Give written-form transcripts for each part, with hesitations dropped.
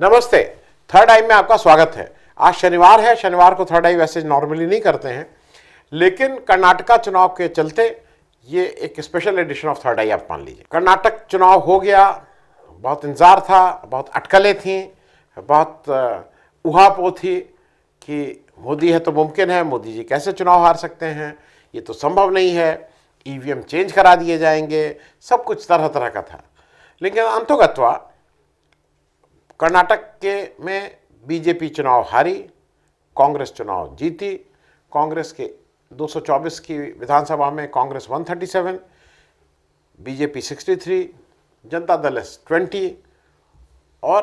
नमस्ते। थर्ड आई में आपका स्वागत है। आज शनिवार है। शनिवार को थर्ड आई वैसे नॉर्मली नहीं करते हैं, लेकिन कर्नाटका चुनाव के चलते ये एक स्पेशल एडिशन ऑफ थर्ड आई आप मान लीजिए। कर्नाटक चुनाव हो गया, बहुत इंतजार था, बहुत अटकलें थी, बहुत उहापोह थी कि मोदी है तो मुमकिन है, मोदी जी कैसे चुनाव हार सकते हैं, ये तो संभव नहीं है, ईवीएम चेंज करा दिए जाएंगे, सब कुछ तरह तरह का था। लेकिन अंतोगत्वा कर्नाटक के में बीजेपी चुनाव हारी, कांग्रेस चुनाव जीती। कांग्रेस के 224 की विधानसभा में कांग्रेस 137, बीजेपी 63, जनता दल 20 और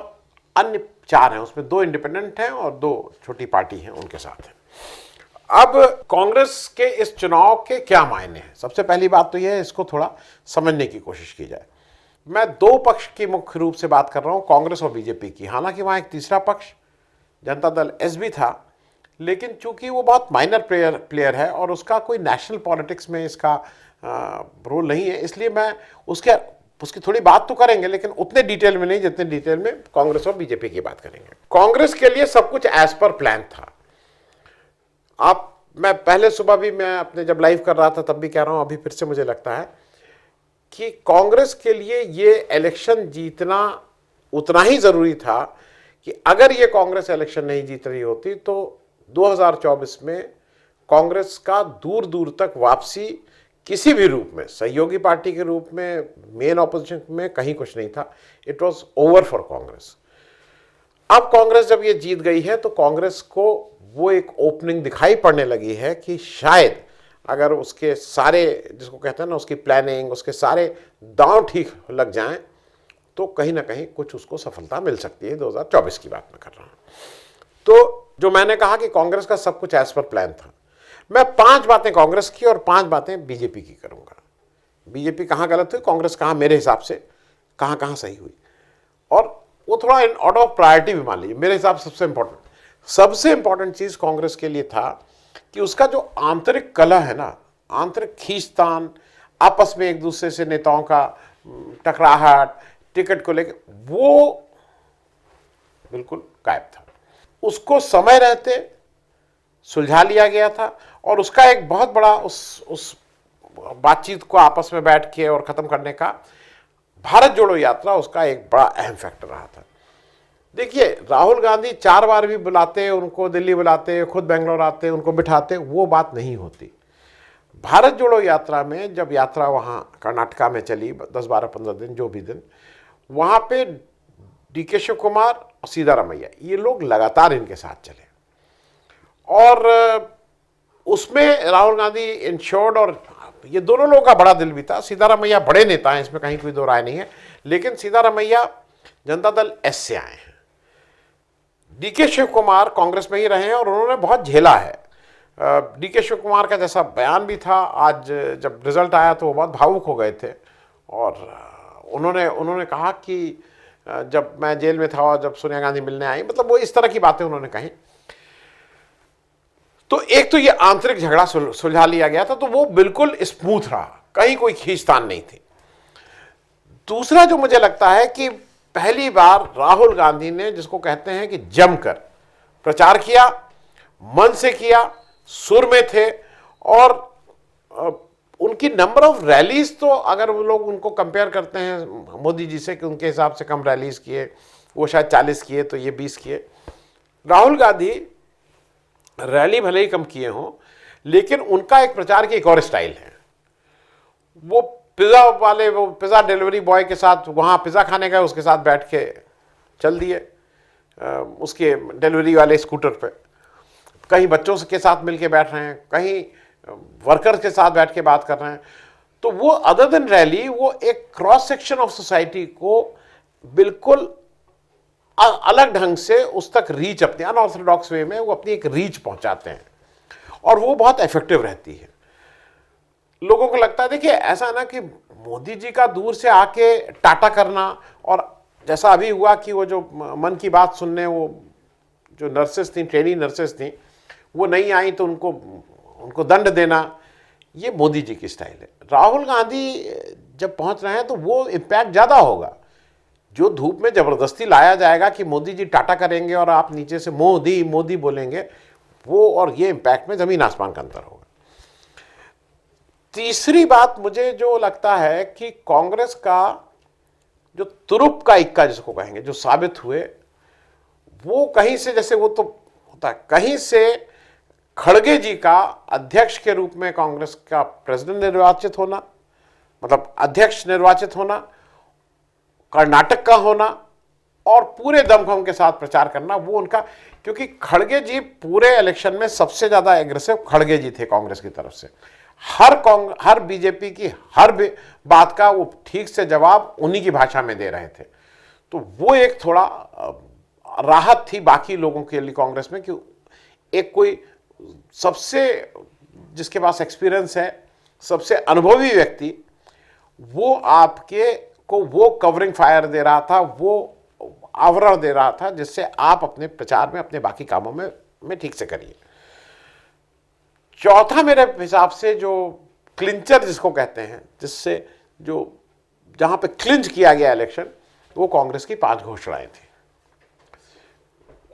अन्य 4 हैं, उसमें 2 इंडिपेंडेंट हैं और 2 छोटी पार्टी हैं उनके साथ हैं। अब कांग्रेस के इस चुनाव के क्या मायने हैं? सबसे पहली बात तो यह है, इसको थोड़ा समझने की कोशिश की जाए। मैं 2 पक्ष की मुख्य रूप से बात कर रहा हूं, कांग्रेस और बीजेपी की। हालांकि वहां एक तीसरा पक्ष जनता दल एस भी था, लेकिन चूंकि वो बहुत माइनर प्लेयर है और उसका कोई नेशनल पॉलिटिक्स में इसका रोल नहीं है, इसलिए मैं उसकी थोड़ी बात तो करेंगे, लेकिन उतने डिटेल में नहीं जितने डिटेल में कांग्रेस और बीजेपी की बात करेंगे। कांग्रेस के लिए सब कुछ एज पर प्लान था। मैं पहले सुबह भी मैं अपने जब लाइव कर रहा था तब भी कह रहा हूं, अभी फिर से मुझे लगता है कि कांग्रेस के लिए ये इलेक्शन जीतना उतना ही जरूरी था कि अगर ये कांग्रेस इलेक्शन नहीं जीत रही होती तो 2024 में कांग्रेस का दूर दूर तक वापसी किसी भी रूप में, सहयोगी पार्टी के रूप में, मेन ऑपोजिशन में, कहीं कुछ नहीं था। It was over for Congress. अब कांग्रेस जब ये जीत गई है तो कांग्रेस को वो एक ओपनिंग दिखाई पड़ने लगी है कि शायद अगर उसके सारे, जिसको कहते हैं ना, उसकी प्लानिंग, उसके सारे दांव ठीक लग जाएं तो कहीं ना कहीं कुछ उसको सफलता मिल सकती है। 2024 की बात मैं कर रहा हूं। तो जो मैंने कहा कि कांग्रेस का सब कुछ एज पर प्लान था, मैं 5 बातें कांग्रेस की और 5 बातें बीजेपी की करूंगा। बीजेपी कहां गलत हुई, कांग्रेस कहां मेरे हिसाब से कहां कहां सही हुई, और वो थोड़ा इन ऑर्डर ऑफ प्रायोरिटी भी मान लीजिए। मेरे हिसाब से सबसे इंपॉर्टेंट चीज कांग्रेस के लिए था कि उसका जो आंतरिक कलह है ना, आंतरिक खींचतान, आपस में एक दूसरे से नेताओं का टकराहट, टिकट को लेकर, वो बिल्कुल गायब था। उसको समय रहते सुलझा लिया गया था और उसका एक बहुत बड़ा उस बातचीत को आपस में बैठ के और खत्म करने का भारत जोड़ो यात्रा उसका एक बड़ा अहम फैक्टर रहा था। देखिए, राहुल गांधी 4 बार भी बुलाते, उनको दिल्ली बुलाते, खुद बेंगलोर आते, उनको बिठाते, वो बात नहीं होती। भारत जोड़ो यात्रा में जब यात्रा वहाँ कर्नाटका में चली 10, 12, 15 दिन, जो भी दिन, वहाँ पे डीके शिव कुमार और सीतारमैया, ये लोग लगातार इनके साथ चले और उसमें राहुल गांधी इंश्योर्ड, और ये दोनों लोगों का बड़ा दिल भी था। सीतारमैया बड़े नेता हैं, इसमें कहीं कोई दो राय नहीं है, लेकिन सीतारमैया जनता दल एस से आए हैं। डीके शिव कुमार कांग्रेस में ही रहे हैं और उन्होंने बहुत झेला है। डीके शिव कुमार का जैसा बयान भी था, आज जब रिजल्ट आया तो वो बहुत भावुक हो गए थे और उन्होंने कहा कि जब मैं जेल में था और जब सोनिया गांधी मिलने आई, मतलब वो इस तरह की बातें उन्होंने कही। तो एक तो ये आंतरिक झगड़ा सुलझा लिया गया था, तो वो बिल्कुल स्मूथ रहा, कहीं कोई खींचतान नहीं थी। दूसरा जो मुझे लगता है कि पहली बार राहुल गांधी ने, जिसको कहते हैं कि जमकर प्रचार किया, मन से किया, सुर में थे, और उनकी नंबर ऑफ रैलीज तो अगर वो लोग उनको कंपेयर करते हैं मोदी जी से कि उनके हिसाब से कम रैलीज किए, वो शायद 40 किए तो ये 20 किए। राहुल गांधी रैली भले ही कम किए हों, लेकिन उनका एक प्रचार की एक और स्टाइल है। वो पिज़्ज़ा डिलीवरी बॉय के साथ वहाँ पिज़्ज़ा खाने गए, उसके साथ बैठ के चल दिए उसके डिलीवरी वाले स्कूटर पे। कहीं बच्चों के साथ मिलके बैठ रहे हैं, कहीं वर्कर्स के साथ बैठ के बात कर रहे हैं। तो वो अदर देन रैली, वो एक क्रॉस सेक्शन ऑफ सोसाइटी को बिल्कुल अलग ढंग से उस तक रीच, अपने अनऑर्थोडॉक्स वे में वो अपनी एक रीच पहुंचाते हैं और वो बहुत इफेक्टिव रहती है। लोगों को लगता है, देखिए ऐसा ना कि मोदी जी का दूर से आके टाटा करना, और जैसा अभी हुआ कि वो जो मन की बात सुनने वो जो नर्सेस थी, ट्रेनी नर्सेस थी, वो नहीं आई तो उनको दंड देना, ये मोदी जी की स्टाइल है। राहुल गांधी जब पहुंच रहे हैं तो वो इम्पैक्ट ज़्यादा होगा। जो धूप में जबरदस्ती लाया जाएगा कि मोदी जी टाटा करेंगे और आप नीचे से मोदी मोदी बोलेंगे, वो और ये इंपैक्ट में जमीन आसमान का अंतर होगा। तीसरी बात मुझे जो लगता है कि कांग्रेस का जो तुरुप का इक्का जिसको कहेंगे, जो साबित हुए, वो कहीं से, जैसे वो तो होता है, कहीं से खड़गे जी का अध्यक्ष के रूप में कांग्रेस का प्रेसिडेंट निर्वाचित होना, मतलब अध्यक्ष निर्वाचित होना, कर्नाटक का होना और पूरे दमखम के साथ प्रचार करना, वो उनका, क्योंकि खड़गे जी पूरे इलेक्शन में सबसे ज्यादा एग्रेसिव खड़गे जी थे कांग्रेस की तरफ से। हर बीजेपी की हर बात का वो ठीक से जवाब उन्हीं की भाषा में दे रहे थे। तो वो एक थोड़ा राहत थी बाकी लोगों के लिए कांग्रेस में कि एक कोई सबसे जिसके पास एक्सपीरियंस है, सबसे अनुभवी व्यक्ति, वो आपके को वो कवरिंग फायर दे रहा था, वो आवरण दे रहा था, जिससे आप अपने प्रचार में, अपने बाकी कामों में ठीक से करिए। चौथा मेरे हिसाब से जो क्लिंचर जिसको कहते हैं, जिससे जो जहां पे क्लिंच किया गया इलेक्शन, वो कांग्रेस की 5 घोषणाएं थी।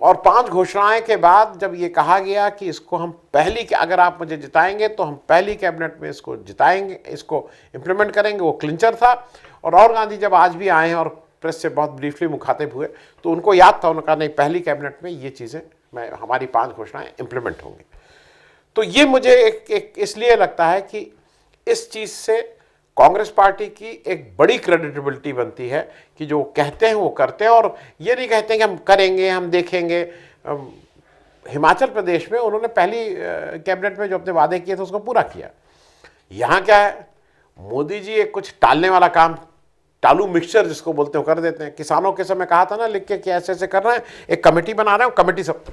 और 5 घोषणाएं के बाद जब ये कहा गया कि इसको हम अगर आप मुझे जिताएंगे तो हम पहली कैबिनेट में इसको जिताएंगे, इसको इंप्लीमेंट करेंगे, वो क्लिंचर था। और राहुल गांधी जब आज भी आए हैं और प्रेस से बहुत ब्रीफली मुखातिब हुए, तो उनको याद था, उन्होंने कहा नहीं, पहली कैबिनेट में ये चीज़ें, हमारी 5 घोषणाएं इंप्लीमेंट होंगी। तो ये मुझे एक इसलिए लगता है कि इस चीज़ से कांग्रेस पार्टी की एक बड़ी क्रेडिटेबिलिटी बनती है कि जो कहते हैं वो करते हैं, और ये नहीं कहते हैं कि हम करेंगे, हम देखेंगे। हिमाचल प्रदेश में उन्होंने पहली कैबिनेट में जो अपने वादे किए थे उसको पूरा किया। यहाँ क्या है, मोदी जी एक कुछ टालने वाला काम, टालू मिक्सचर जिसको बोलते हैं, कर देते हैं। किसानों के समय कहा था ना लिख के कि ऐसे ऐसे कर रहे हैं, एक कमेटी बना रहे हैं, कमेटी सब,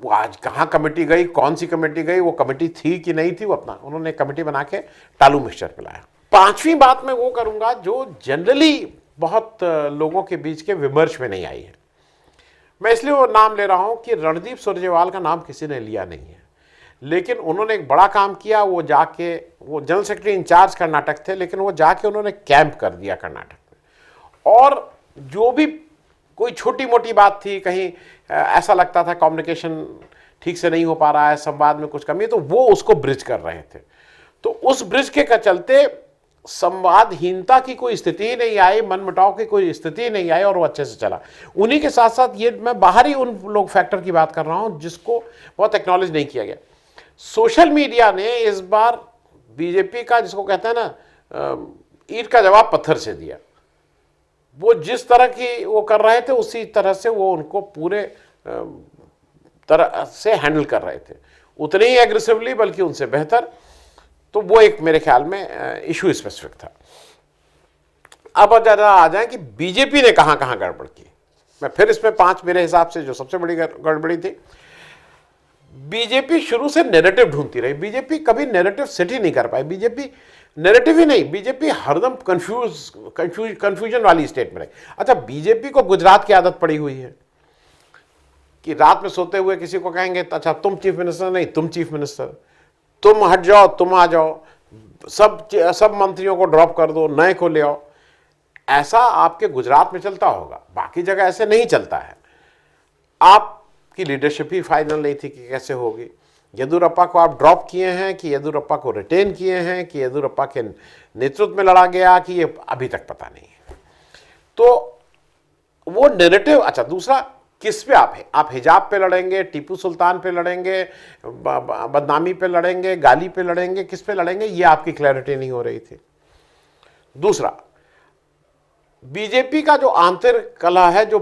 वो आज कहाँ कमेटी गई, कौन सी कमेटी गई, वो कमेटी थी कि नहीं थी, वो अपना उन्होंने कमेटी बना के टालू मिक्सचर पिलाया। 5वीं बात मैं वो करूंगा जो जनरली बहुत लोगों के बीच के विमर्श में नहीं आई है। मैं इसलिए वो नाम ले रहा हूं कि रणदीप सुरजेवाला का नाम किसी ने लिया नहीं है, लेकिन उन्होंने एक बड़ा काम किया। वो जाके, वो जनरल सेक्रेटरी इंचार्ज कर्नाटक थे, लेकिन वो जाके उन्होंने कैंप कर दिया कर्नाटक में। और जो भी कोई छोटी मोटी बात थी, कहीं ऐसा लगता था कम्युनिकेशन ठीक से नहीं हो पा रहा है, संवाद में कुछ कमी है, तो वो उसको ब्रिज कर रहे थे। तो उस ब्रिज के चलते संवादहीनता की कोई स्थिति ही नहीं आई, मनमुटाव की कोई स्थिति नहीं आई, और वो अच्छे से चला। उन्हीं के साथ साथ ये मैं बाहरी उन लोग फैक्टर की बात कर रहा हूं जिसको बहुत एक्नॉलेज नहीं किया गया। सोशल मीडिया ने इस बार बीजेपी का, जिसको कहते हैं ना, ईंट का जवाब पत्थर से दिया। वो जिस तरह की वो कर रहे थे उसी तरह से वो उनको पूरे तरह से हैंडल कर रहे थे, उतने ही एग्रेसिवली, बल्कि उनसे बेहतर। तो वो एक मेरे ख्याल में इशू स्पेसिफिक था। अब ज़्यादा आ जाए कि बीजेपी ने कहाँ कहाँ गड़बड़ की। मैं फिर इसमें 5 मेरे हिसाब से जो सबसे बड़ी गड़बड़ी थी, बीजेपी शुरू से नैरेटिव ढूंढती रही। बीजेपी कभी नैरेटिव सेट ही नहीं कर पाई। बीजेपी नैरेटिव ही नहीं, बीजेपी हरदम कंफ्यूजन वाली स्टेट में रही। अच्छा, बीजेपी को गुजरात की आदत पड़ी हुई है कि रात में सोते हुए किसी को कहेंगे, अच्छा तुम चीफ मिनिस्टर नहीं, तुम चीफ मिनिस्टर, तुम हट जाओ, तुम आ जाओ, सब मंत्रियों को ड्रॉप कर दो, नए को ले आओ। ऐसा आपके गुजरात में चलता होगा, बाकी जगह ऐसे नहीं चलता है। आपकी लीडरशिप ही फाइनल नहीं थी कि कैसे होगी। येदियुरप्पा को आप ड्रॉप किए हैं कि येदियुरप्पा को रिटेन किए हैं कि येदियुरप्पा के नेतृत्व में लड़ा गया, कि ये अभी तक पता नहीं है। तो वो नैरेटिव। अच्छा, दूसरा, किस पे आप हिजाब पे लड़ेंगे, टीपू सुल्तान पे लड़ेंगे, बदनामी पे लड़ेंगे, गाली पे लड़ेंगे, किस पे लड़ेंगे, ये आपकी क्लैरिटी नहीं हो रही थी। दूसरा, बीजेपी का जो आंतरिक कलह है, जो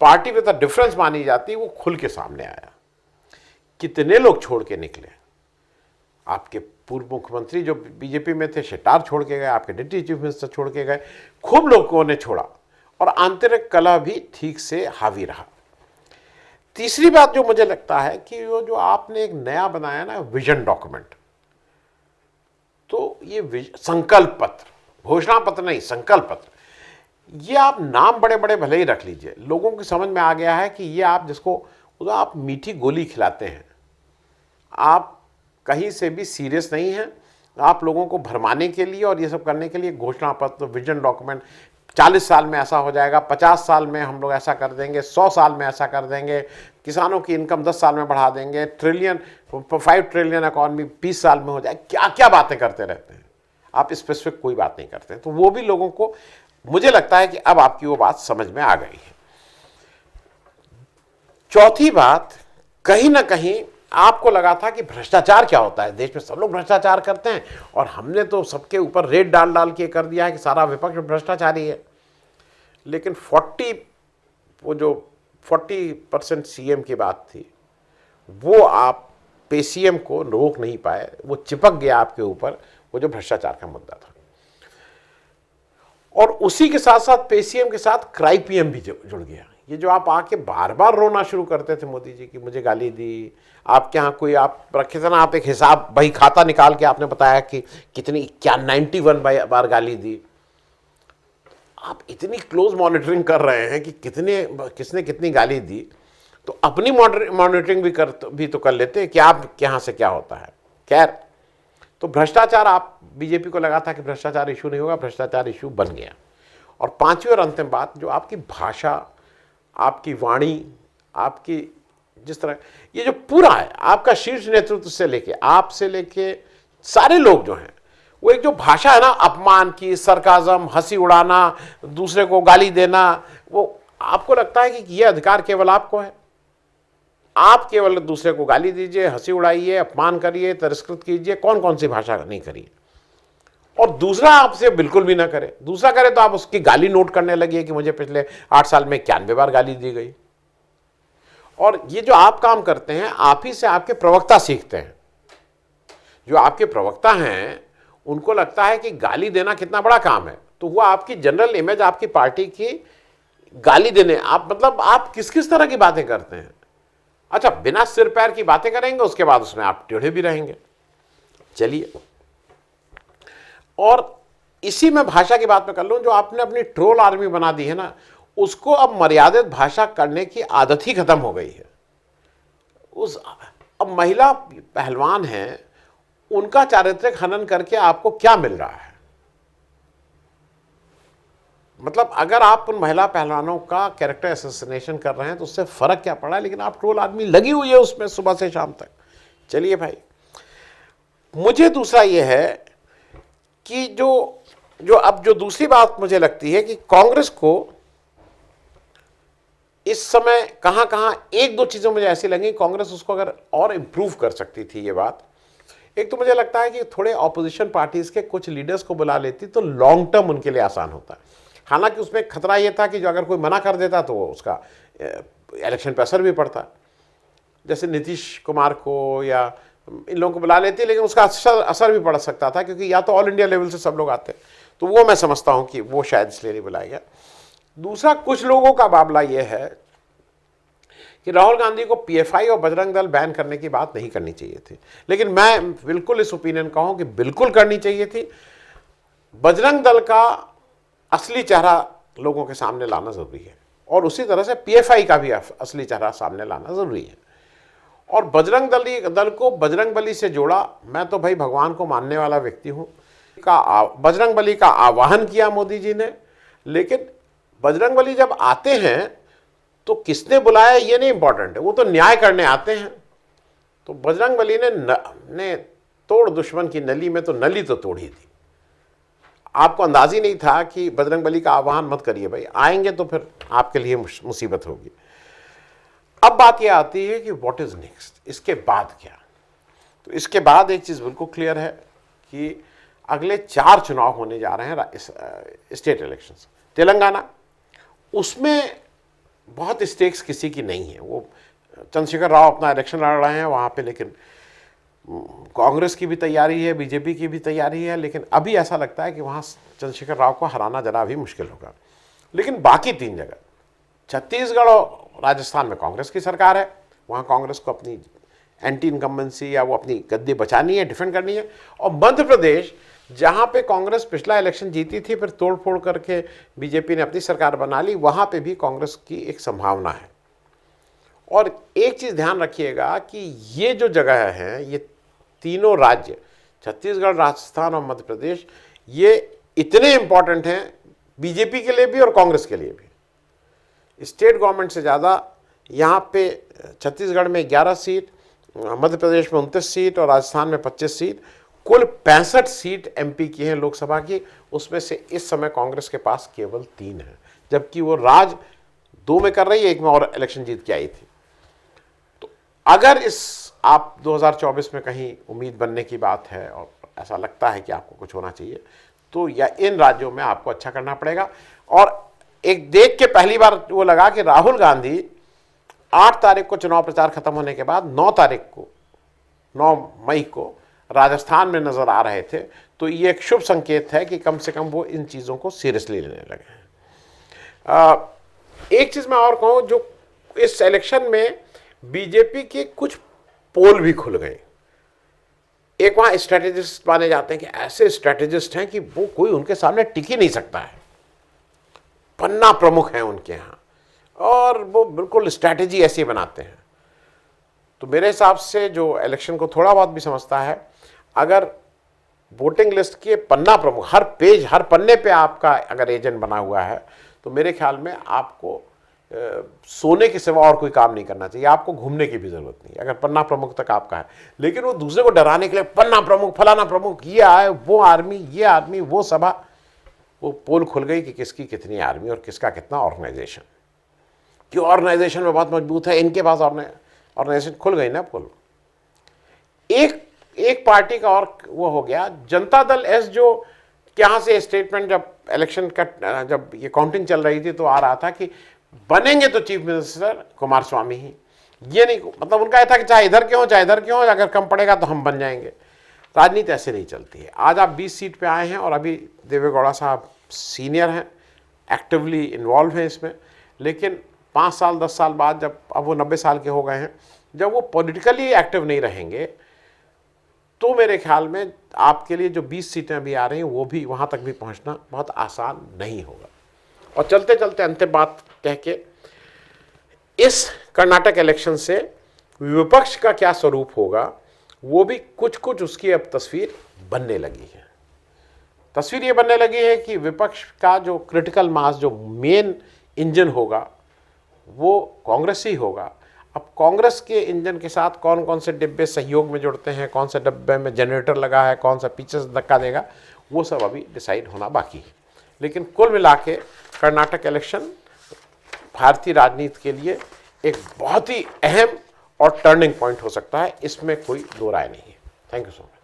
पार्टी में डिफरेंस मानी जाती है, वो खुल के सामने आया। कितने लोग छोड़ के निकले। आपके पूर्व मुख्यमंत्री जो बीजेपी में थे, शेट्टार छोड़ के गए, आपके डिप्टी चीफ मिनिस्टर छोड़ के गए, खूब लोगों ने छोड़ा, और आंतरिक कलह भी ठीक से हावी रहा। तीसरी बात जो मुझे लगता है कि वो जो आपने एक नया बनाया ना विजन डॉक्यूमेंट, तो ये संकल्प पत्र, घोषणा पत्र नहीं, संकल्प पत्र, ये आप नाम बड़े बड़े भले ही रख लीजिए, लोगों की समझ में आ गया है कि ये आप जिसको आप मीठी गोली खिलाते हैं, आप कहीं से भी सीरियस नहीं हैं, आप लोगों को भरमाने के लिए और ये सब करने के लिए घोषणा पत्र, विजन डॉक्यूमेंट, 40 साल में ऐसा हो जाएगा, 50 साल में हम लोग ऐसा कर देंगे, 100 साल में ऐसा कर देंगे, किसानों की इनकम 10 साल में बढ़ा देंगे, 5 ट्रिलियन इकॉनमी 20 साल में हो जाए, क्या क्या बातें करते रहते हैं। आप स्पेसिफिक कोई बात नहीं करते। तो वो भी लोगों को, मुझे लगता है कि अब आपकी वो बात समझ में आ गई है। चौथी बात, कहीं ना कहीं आपको लगा था कि भ्रष्टाचार क्या होता है, देश में सब लोग भ्रष्टाचार करते हैं और हमने तो सबके ऊपर रेट डाल डाल के कर दिया है कि सारा विपक्ष भ्रष्टाचारी है। लेकिन 40% सीएम की बात थी, वो आप पेसीएम को रोक नहीं पाए, वो चिपक गया आपके ऊपर, वो जो भ्रष्टाचार का मुद्दा था। और उसी के साथ साथ पेसीएम के साथ क्राईपीएम भी जुड़ गया। ये जो आप आके बार बार रोना शुरू करते थे मोदी जी की मुझे गाली दी, आपके यहाँ कोई आप रखे थे ना, आप एक हिसाब बही खाता निकाल के आपने बताया कि कितनी, क्या 91 बार गाली दी। आप इतनी क्लोज मॉनिटरिंग कर रहे हैं कि किसने कितनी गाली दी, तो अपनी मॉनिटरिंग भी तो कर लेते कि आप यहाँ से क्या होता है। खैर, तो भ्रष्टाचार, आप बीजेपी को लगा था कि भ्रष्टाचार इशू नहीं होगा, भ्रष्टाचार इशू बन गया। और पांचवी और अंतिम बात, जो आपकी भाषा, आपकी वाणी, आपकी जिस तरह ये जो पूरा है, आपका शीर्ष नेतृत्व से लेके आपसे लेके सारे लोग जो हैं, वो एक जो भाषा है ना, अपमान की, सरकाजम, हंसी उड़ाना, दूसरे को गाली देना, वो आपको लगता है कि ये अधिकार केवल आपको है। आप केवल दूसरे को गाली दीजिए, हंसी उड़ाइए, अपमान करिए, तिरस्कृत कीजिए, कौन कौन सी भाषा नहीं करिए। और दूसरा आपसे बिल्कुल भी ना करे, दूसरा करे तो आप उसकी गाली नोट करने लगिए कि मुझे पिछले 8 साल में 91 बार गाली दी गई। और ये जो आप काम करते हैं, आप ही से आपके प्रवक्ता सीखते हैं। जो आपके प्रवक्ता हैं उनको लगता है कि गाली देना कितना बड़ा काम है, तो वो आपकी जनरल इमेज, आपकी पार्टी की गाली देने, आप मतलब आप किस किस तरह की बातें करते हैं। अच्छा, बिना सिर पैर की बातें करेंगे, उसके बाद उसमें आप टेढ़े भी रहेंगे। चलिए, और इसी में भाषा की बात में कर लूं, जो आपने अपनी ट्रोल आर्मी बना दी है ना, उसको अब मर्यादित भाषा करने की आदत ही खत्म हो गई है। अब महिला पहलवान हैं, उनका चारित्रिक हनन करके आपको क्या मिल रहा है? मतलब अगर आप उन महिला पहलवानों का कैरेक्टर असैसिनेशन कर रहे हैं तो उससे फर्क क्या पड़ा, लेकिन आप ट्रोल आदमी लगी हुई है उसमें सुबह से शाम तक। चलिए भाई, मुझे दूसरा यह है कि जो दूसरी बात मुझे लगती है कि कांग्रेस को इस समय कहां कहां एक दो चीजें मुझे ऐसी लगी, कांग्रेस उसको अगर और इंप्रूव कर सकती थी। ये बात, एक तो मुझे लगता है कि थोड़े ऑपोजिशन पार्टीज के कुछ लीडर्स को बुला लेती तो लॉन्ग टर्म उनके लिए आसान होता। हालांकि उसमें खतरा यह था कि जो अगर कोई मना कर देता तो उसका इलेक्शन पर असर भी पड़ता, जैसे नीतीश कुमार को या इन लोगों को बुला लेती, लेकिन उसका असर भी पड़ सकता था, क्योंकि या तो ऑल इंडिया लेवल से सब लोग आते, तो वो मैं समझता हूं कि वो शायद इसलिए नहीं बुलाया गया। दूसरा, कुछ लोगों का मामला यह है कि राहुल गांधी को पीएफआई और बजरंग दल बैन करने की बात नहीं करनी चाहिए थी, लेकिन मैं बिल्कुल इस ओपिनियन का हूं कि बिल्कुल करनी चाहिए थी। बजरंग दल का असली चेहरा लोगों के सामने लाना जरूरी है, और उसी तरह से पीएफआई का भी असली चेहरा सामने लाना जरूरी है। और बजरंग दल को बजरंग बली से जोड़ा, मैं तो भाई भगवान को मानने वाला व्यक्ति हूं, बजरंग बली का आह्वान किया मोदी जी ने, लेकिन बजरंग बली जब आते हैं तो किसने बुलाया ये नहीं इंपॉर्टेंट है, वो तो न्याय करने आते हैं। तो बजरंग बली ने तोड़ दुश्मन की नली में तो नली तो तोड़ी थी। आपको अंदाज ही नहीं था कि बजरंग बली का आह्वान मत करिए भाई, आएंगे तो फिर आपके लिए मुसीबत होगी। अब बात यह आती है कि व्हाट इज नेक्स्ट, इसके बाद क्या? तो इसके बाद एक चीज बिल्कुल क्लियर है कि अगले 4 चुनाव होने जा रहे हैं, स्टेट इलेक्शंस। तेलंगाना, उसमें बहुत स्टेक्स किसी की नहीं है। वो चंद्रशेखर राव अपना इलेक्शन लड़ रहे हैं वहाँ पे, लेकिन कांग्रेस की भी तैयारी है, बीजेपी की भी तैयारी है, लेकिन अभी ऐसा लगता है कि वहाँ चंद्रशेखर राव को हराना जरा भी मुश्किल होगा। लेकिन बाकी 3 जगह, छत्तीसगढ़ और राजस्थान में कांग्रेस की सरकार है, वहाँ कांग्रेस को अपनी एंटी इनकम्बेंसी या वो अपनी गद्दी बचानी है, डिफेंड करनी है। और मध्य प्रदेश, जहाँ पे कांग्रेस पिछला इलेक्शन जीती थी, फिर तोड़ फोड़ करके बीजेपी ने अपनी सरकार बना ली, वहाँ पे भी कांग्रेस की एक संभावना है। और एक चीज़ ध्यान रखिएगा कि ये जो जगह है, ये तीनों राज्य, छत्तीसगढ़, राजस्थान और मध्य प्रदेश, ये इतने इंपॉर्टेंट हैं बीजेपी के लिए भी और कांग्रेस के लिए भी। स्टेट गवर्नमेंट से ज़्यादा यहाँ पे छत्तीसगढ़ में 11 सीट, मध्य प्रदेश में 29 सीट और राजस्थान में 25 सीट, कुल 65 सीट एमपी की हैं लोकसभा की। उसमें से इस समय कांग्रेस के पास केवल 3 है, जबकि वो राज 2 में कर रही है, 1 में और इलेक्शन जीत के आई थी। तो अगर इस आप 2024 में कहीं उम्मीद बनने की बात है और ऐसा लगता है कि आपको कुछ होना चाहिए, तो या इन राज्यों में आपको अच्छा करना पड़ेगा। और एक देख के पहली बार वो लगा कि राहुल गांधी 8 तारीख को चुनाव प्रचार खत्म होने के बाद 9 मई को राजस्थान में नजर आ रहे थे। तो ये एक शुभ संकेत है कि कम से कम वो इन चीज़ों को सीरियसली लेने लगे हैं। एक चीज़ मैं और कहूँ, जो इस इलेक्शन में बीजेपी के कुछ पोल भी खुल गए। एक वहाँ स्ट्रेटेजिस्ट माने जाते हैं कि ऐसे स्ट्रेटेजिस्ट हैं कि वो कोई उनके सामने टिक ही नहीं सकता है, पन्ना प्रमुख हैं उनके यहाँ, और वो बिल्कुल स्ट्रैटेजी ऐसी बनाते हैं। तो मेरे हिसाब से जो इलेक्शन को थोड़ा बहुत भी समझता है, अगर वोटिंग लिस्ट के पन्ना प्रमुख हर पेज हर पन्ने पे आपका अगर एजेंट बना हुआ है, तो मेरे ख्याल में आपको सोने के सिवा और कोई काम नहीं करना चाहिए। आपको घूमने की भी जरूरत नहीं, अगर पन्ना प्रमुख तक आपका है। लेकिन वो दूसरे को डराने के लिए पन्ना प्रमुख, फलाना प्रमुख, ये आए, वो आर्मी, ये आदमी, वो सभा, वो पोल खुल गई कि किसकी कितनी आर्मी और किसका कितना ऑर्गेनाइजेशन। कि ऑर्गेनाइजेशन में बहुत मजबूत है, इनके पास ऑर्गेनाइजेशन खुल गई ना पोल। एक पार्टी का और वो हो गया, जनता दल एस, जो यहाँ से स्टेटमेंट जब इलेक्शन का जब ये काउंटिंग चल रही थी तो आ रहा था कि बनेंगे तो चीफ मिनिस्टर कुमारस्वामी ही। ये नहीं, मतलब उनका यह था कि चाहे इधर के हो चाहे इधर के हो, अगर कम पड़ेगा तो हम बन जाएंगे। राजनीति ऐसे नहीं चलती है। आज आप 20 सीट पे आए हैं और अभी देवेगौड़ा साहब सीनियर हैं, एक्टिवली इन्वॉल्व हैं इसमें, लेकिन 5 साल 10 साल बाद, जब अब वो 90 साल के हो गए हैं, जब वो पॉलिटिकली एक्टिव नहीं रहेंगे, तो मेरे ख्याल में आपके लिए जो 20 सीटें अभी आ रही हैं वो भी वहाँ तक भी पहुँचना बहुत आसान नहीं होगा। और चलते चलते अंतिम बात कह के, इस कर्नाटक इलेक्शन से विपक्ष का क्या स्वरूप होगा, वो भी कुछ कुछ उसकी अब तस्वीर बनने लगी है। तस्वीर ये बनने लगी है कि विपक्ष का जो क्रिटिकल मास, जो मेन इंजन होगा, वो कांग्रेस ही होगा। अब कांग्रेस के इंजन के साथ कौन कौन से डिब्बे सहयोग में जुड़ते हैं, कौन से डिब्बे में जनरेटर लगा है, कौन सा पीछे से धक्का देगा, वो सब अभी डिसाइड होना बाकी है। लेकिन कुल मिला के कर्नाटक इलेक्शन भारतीय राजनीति के लिए एक बहुत ही अहम और टर्निंग पॉइंट हो सकता है, इसमें कोई दो राय नहीं है। Thank you so much.